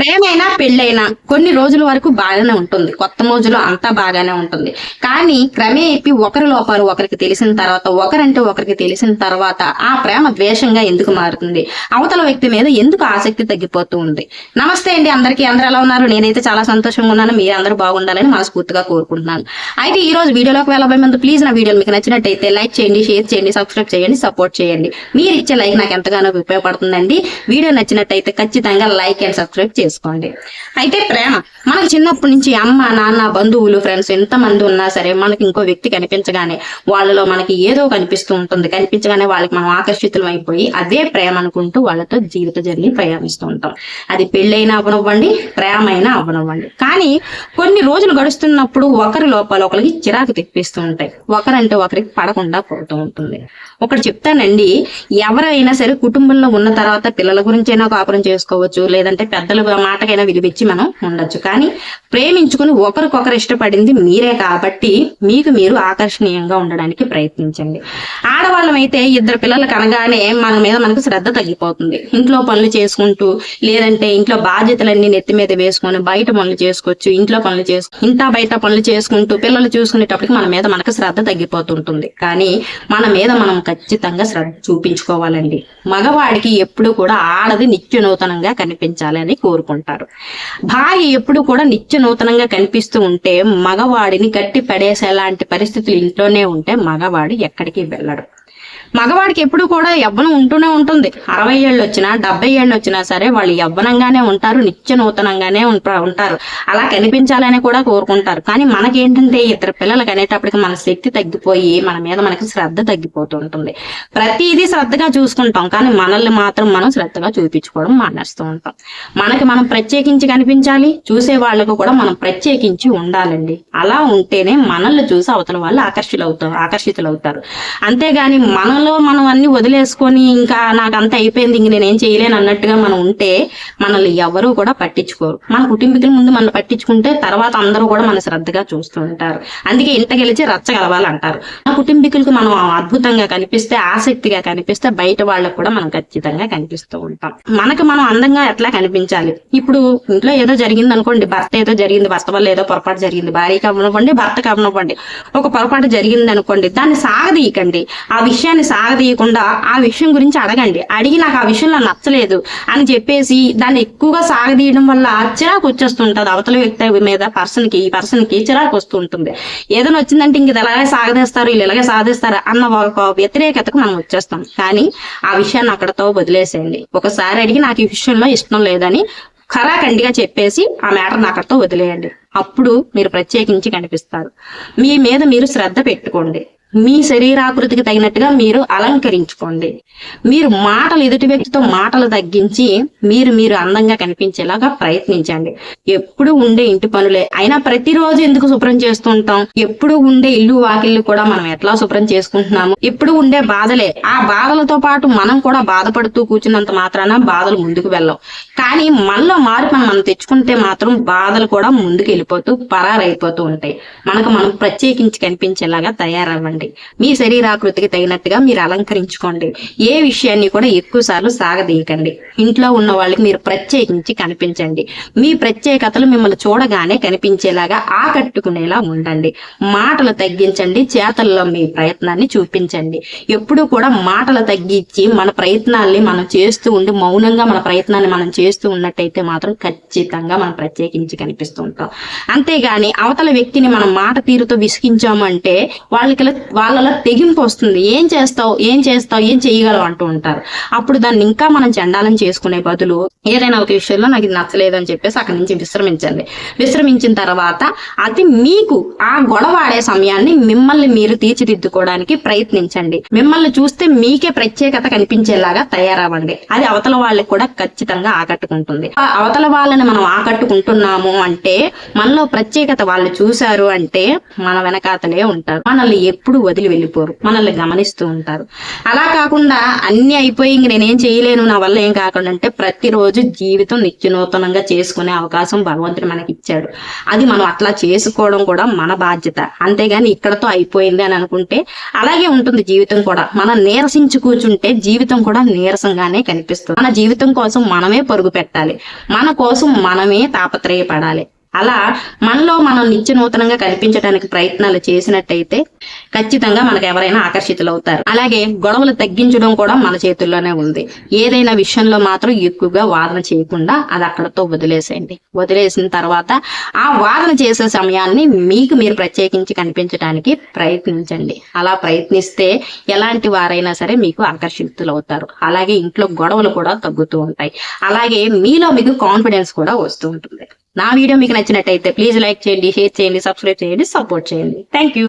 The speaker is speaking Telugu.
ప్రేమైనా పెళ్ళైనా కొన్ని రోజుల వరకు బాగానే ఉంటుంది, కొత్త రోజులు అంతా బాగానే ఉంటుంది. కానీ క్రమేపీ ఒకరి లోపాలు ఒకరికి తెలిసిన తర్వాత, ఒకరంటే ఒకరికి తెలిసిన తర్వాత ఆ ప్రేమ ద్వేషంగా ఎందుకు మారుతుంది? అవతల వ్యక్తి మీద ఎందుకు ఆసక్తి తగ్గిపోతూ ఉంది? నమస్తే అండి అందరికీ, అందరూ ఎలా ఉన్నారు? నేనైతే చాలా సంతోషంగా ఉన్నాను. మీరు అందరూ బాగుండాలని మనస్ఫూర్తిగా కోరుకుంటున్నాను. అయితే ఈ రోజు వీడియోలోకి వెళ్ళబోయే ముందు ప్లీజ్ నా వీడియో మీకు నచ్చినట్టయితే లైక్ చేయండి, షేర్ చేయండి, సబ్స్క్రైబ్ చేయండి, సపోర్ట్ చేయండి. మీరు ఇచ్చే లైక్ నాకు ఎంతగానో ఉపయోగపడుతుందండి. వీడియో నచ్చినట్టయితే ఖచ్చితంగా లైక్ అండ్ సబ్స్క్రైబ్ చేసుకోండి. అయితే ప్రేమ మనకు చిన్నప్పటి నుంచి అమ్మ, నాన్న, బంధువులు, ఫ్రెండ్స్ ఎంతమంది ఉన్నా సరే మనకి ఇంకో వ్యక్తి కనిపించగానే వాళ్ళలో మనకి ఏదో కనిపిస్తూ ఉంటుంది. కనిపించగానే వాళ్ళకి మనం ఆకర్షితులం అయిపోయి అదే ప్రేమ అనుకుంటూ వాళ్ళతో జీవిత జర్నీ ప్రయాణిస్తూ ఉంటాం. అది పెళ్ళైనా అవ్వనివ్వండి, ప్రేమ అయినా అవ్వనివ్వండి. కానీ కొన్ని రోజులు గడుస్తున్నప్పుడు ఒకరి లోపాలు ఒకరికి చిరాకు తెప్పిస్తూ ఉంటాయి. ఒకరంటే ఒకరికి పడకుండా పోతూ ఉంటుంది. ఒకటి చెప్తానండి, ఎవరైనా సరే కుటుంబంలో ఉన్న తర్వాత పిల్లల గురించైనా కాపురం చేసుకోవచ్చు, లేదంటే పెద్దల మాటకైనా విలువిచ్చి మనం ఉండొచ్చు. కానీ ప్రేమించుకుని ఒకరికొకరు ఇష్టపడింది మీరే కాబట్టి మీకు మీరు ఆకర్షణీయంగా ఉండడానికి ప్రయత్నించండి. ఆడవాళ్ళం అయితే ఇద్దరు పిల్లలు కనగానే మన మీద మనకు శ్రద్ధ తగ్గిపోతుంది. ఇంట్లో పనులు చేసుకుంటూ, లేదంటే ఇంట్లో బాధ్యతలన్నీ నెత్తి మీద వేసుకొని బయట పనులు చేసుకోవచ్చు. ఇంట్లో బయట పనులు చేసుకుంటూ పిల్లలు చూసుకునేటప్పటికి మన మీద మనకు శ్రద్ధ తగ్గిపోతుంటుంది. కానీ మన మీద మనం ఖచ్చితంగా శ్రద్ధ చూపించుకోవాలండి. మగవాడికి ఎప్పుడు కూడా ఆడది నిత్య నూతనంగా కనిపించాలి అని కోరుకుంటారు. భార్య ఎప్పుడు కూడా నిత్య నూతనంగా కనిపిస్తూ ఉంటే మగవాడిని గట్టి పడేసేలాంటి పరిస్థితులు ఇంట్లోనే ఉంటే మగవాడు ఎక్కడికి వెళ్ళడు. మగవాడికి ఎప్పుడు కూడా యవ్వనం ఉంటూనే ఉంటుంది. 60 ఏళ్ళు వచ్చినా 70 ఏళ్ళు వచ్చినా సరే వాళ్ళు యవ్వనంగానే ఉంటారు, నిత్య నూతనంగానే ఉంటారు. అలా కనిపించాలని కూడా కోరుకుంటారు. కానీ మనకేంటంటే ఇద్దరు పిల్లలకి అనేటప్పటికి మన శక్తి తగ్గిపోయి మన మీద మనకి శ్రద్ధ తగ్గిపోతూ ఉంటుంది. ప్రతిదీ శ్రద్ధగా చూసుకుంటాం, కానీ మనల్ని మాత్రం మనం శ్రద్ధగా చూపించుకోవడం మానేస్తూ ఉంటాం. మనకి మనం ప్రత్యేకించి కనిపించాలి, చూసే వాళ్ళకు కూడా మనం ప్రత్యేకించి ఉండాలండి. అలా ఉంటేనే మనల్ని చూసి అవతల వాళ్ళు ఆకర్షితులవుతారు. అంతేగాని మనలో మనం అన్ని వదిలేసుకొని ఇంకా నాకు అంత అయిపోయింది, ఇంక నేనేం చేయలేను అన్నట్టుగా మనం ఉంటే మనల్ని ఎవరు కూడా పట్టించుకోరు. మన కుటుంబీకుల ముందు మనం పట్టించుకుంటే తర్వాత అందరూ కూడా మన శ్రద్ధగా చూస్తూ ఉంటారు. అందుకే ఇంట గెలిచి రచ్చగలవాలంటారు. మన కుటుంబీకులకు మనం అద్భుతంగా కనిపిస్తే, ఆసక్తిగా కనిపిస్తే బయట వాళ్ళకు కూడా మనం ఖచ్చితంగా కనిపిస్తూ ఉంటాం. మనకు మనం అందంగా ఎట్లా కనిపించాలి? ఇప్పుడు ఇంట్లో ఏదో జరిగింది అనుకోండి, భర్త వల్ల ఏదో పొరపాటు జరిగింది, భార్యకి అవ్వనివ్వండి, భర్తకి అవ్వనివ్వండి, ఒక పొరపాటు జరిగింది అనుకోండి, దాన్ని సాగదీయకండి. ఆ విషయాన్ని సాగదీయకుండా ఆ విషయం గురించి అడిగి నాకు ఆ విషయంలో నచ్చలేదు అని చెప్పేసి దాన్ని ఎక్కువగా సాగదీయడం వల్ల చిరాకు వచ్చేస్తుంటది. అవతల వ్యక్తి మీద ఈ పర్సన్కి చిరాకు వస్తూ ఉంటుంది. ఏదైనా వచ్చిందంటే ఇంక ఇలాగే సాగదీస్తారు, వీళ్ళు ఇలాగే సాగదీస్తారు అన్న ఒక వ్యతిరేకతకు మనం వచ్చేస్తాం. కానీ ఆ విషయాన్ని అక్కడతో వదిలేసేయండి. ఒకసారి అడిగి నాకు ఈ విషయంలో ఇష్టం లేదని ఖరాఖండిగా చెప్పేసి ఆ మ్యాటర్ అక్కడతో వదిలేయండి. అప్పుడు మీరు ప్రత్యేకించి కనిపిస్తారు. మీ మీద మీరు శ్రద్ధ పెట్టుకోండి. మీ శరీరాకృతికి తగినట్టుగా మీరు అలంకరించుకోండి. మీరు మాటలు ఎదుటి వ్యక్తితో మాటలు తగ్గించి మీరు అందంగా కనిపించేలాగా ప్రయత్నించండి. ఎప్పుడు ఉండే ఇంటి పనులే అయినా ప్రతిరోజు ఎందుకు శుభ్రం చేస్తూ ఉంటాం? ఎప్పుడు ఉండే ఇల్లు వాకిళ్ళు కూడా మనం ఎట్లా శుభ్రం చేసుకుంటున్నాము? ఎప్పుడు ఉండే బాధలే. ఆ బాధలతో పాటు మనం కూడా బాధపడుతూ కూర్చున్నంత మాత్రాన బాధలు ముందుకు వెళ్ళవు. కానీ మనలో మార్పు మనం తెచ్చుకుంటే మాత్రం బాధలు కూడా ముందుకు వెళ్ళిపోతూ పరారైపోతూ ఉంటాయి. మనకు మనం ప్రత్యేకించి కనిపించేలాగా తయారవ్వండి. మీ శరీరాకృతికి తగినట్టుగా మీరు అలంకరించుకోండి. ఏ విషయాన్ని కూడా ఎక్కువ సార్లు సాగదీయకండి. ఇంట్లో ఉన్న వాళ్ళకి మీరు ప్రత్యేకించి కనిపించండి. మీ ప్రత్యేకతలు మిమ్మల్ని చూడగానే కనిపించేలాగా ఆకట్టుకునేలా ఉండండి. మాటలు తగ్గించండి, చేతల్లో మీ ప్రయత్నాన్ని చూపించండి. ఎప్పుడు కూడా మాటలు తగ్గించి మన ప్రయత్నాల్ని మనం చేస్తూ ఉండి మౌనంగా మన ప్రయత్నాన్ని మనం చేస్తూ ఉన్నట్టయితే మాత్రం ఖచ్చితంగా మనం ప్రత్యేకించి కనిపిస్తూ ఉంటాం. అంతేగాని అవతల వ్యక్తిని మనం మాట తీరుతో విసిగించామంటే వాళ్ళలో తెగింపు వస్తుంది. ఏం చేస్తావు, ఏం చేయగలవు అంటూ ఉంటారు. అప్పుడు దాన్ని ఇంకా మనం చండాలం చేసుకునే బదులు ఏదైనా ఒక విషయంలో నాకు ఇది నచ్చలేదు అని చెప్పేసి అక్కడి నుంచి విశ్రమించండి. విశ్రమించిన తర్వాత అది మీకు ఆ గొడవ ఆడే సమయాన్ని మిమ్మల్ని మీరు తీర్చిదిద్దుకోవడానికి ప్రయత్నించండి. మిమ్మల్ని చూస్తే మీకే ప్రత్యేకత కనిపించేలాగా తయారవ్వండి. అది అవతల వాళ్ళకి కూడా ఖచ్చితంగా ఆకట్టుకుంటుంది. అవతల వాళ్ళని మనం ఆకట్టుకుంటున్నాము అంటే మనలో ప్రత్యేకత వాళ్ళు చూశారు అంటే మన వెనకాతలే ఉంటారు. మనల్ని ఎప్పుడు ఎప్పుడు వదిలి వెళ్ళిపోరు, మనల్ని గమనిస్తూ ఉంటారు. అలా కాకుండా అన్ని అయిపోయి ఇంక నేనేం చేయలేను, నా వల్ల ఏం కాకుండా అంటే ప్రతిరోజు జీవితం నిత్యనూతనంగా చేసుకునే అవకాశం భగవంతుడు మనకి ఇచ్చాడు. అది మనం అట్లా చేసుకోవడం కూడా మన బాధ్యత. అంతేగాని ఇక్కడతో అయిపోయింది అని అనుకుంటే అలాగే ఉంటుంది జీవితం కూడా. మనం నీరసించి కూర్చుంటే జీవితం కూడా నీరసంగానే కనిపిస్తుంది. మన జీవితం కోసం మనమే పరుగు పెట్టాలి, మన కోసం మనమే తాపత్రయపడాలి. అలా మనలో మనం నిత్య నూతనంగా కనిపించడానికి ప్రయత్నాలు చేసినట్టయితే ఖచ్చితంగా మనకు ఎవరైనా ఆకర్షితులవుతారు. అలాగే గొడవలు తగ్గించడం కూడా మన చేతుల్లోనే ఉంది. ఏదైనా విషయంలో మాత్రం ఎక్కువగా వాదన చేయకుండా అది అక్కడతో వదిలేసేయండి. వదిలేసిన తర్వాత ఆ వాదన చేసే సమయాన్ని మీకు మీరు ప్రత్యేకించి కనిపించడానికి ప్రయత్నించండి. అలా ప్రయత్నిస్తే ఎలాంటి వారైనా సరే మీకు ఆకర్షితులవుతారు. అలాగే ఇంట్లో గొడవలు కూడా తగ్గుతూ ఉంటాయి. అలాగే మీలో మీకు కాన్ఫిడెన్స్ కూడా వస్తూ ఉంటుంది. నా వీడియో మీకు నచ్చినట్టయితే ప్లీజ్ లైక్ చేయండి, షేర్ చేయండి, సబ్స్క్రైబ్ చేయండి, సపోర్ట్ చేయండి. Thank you.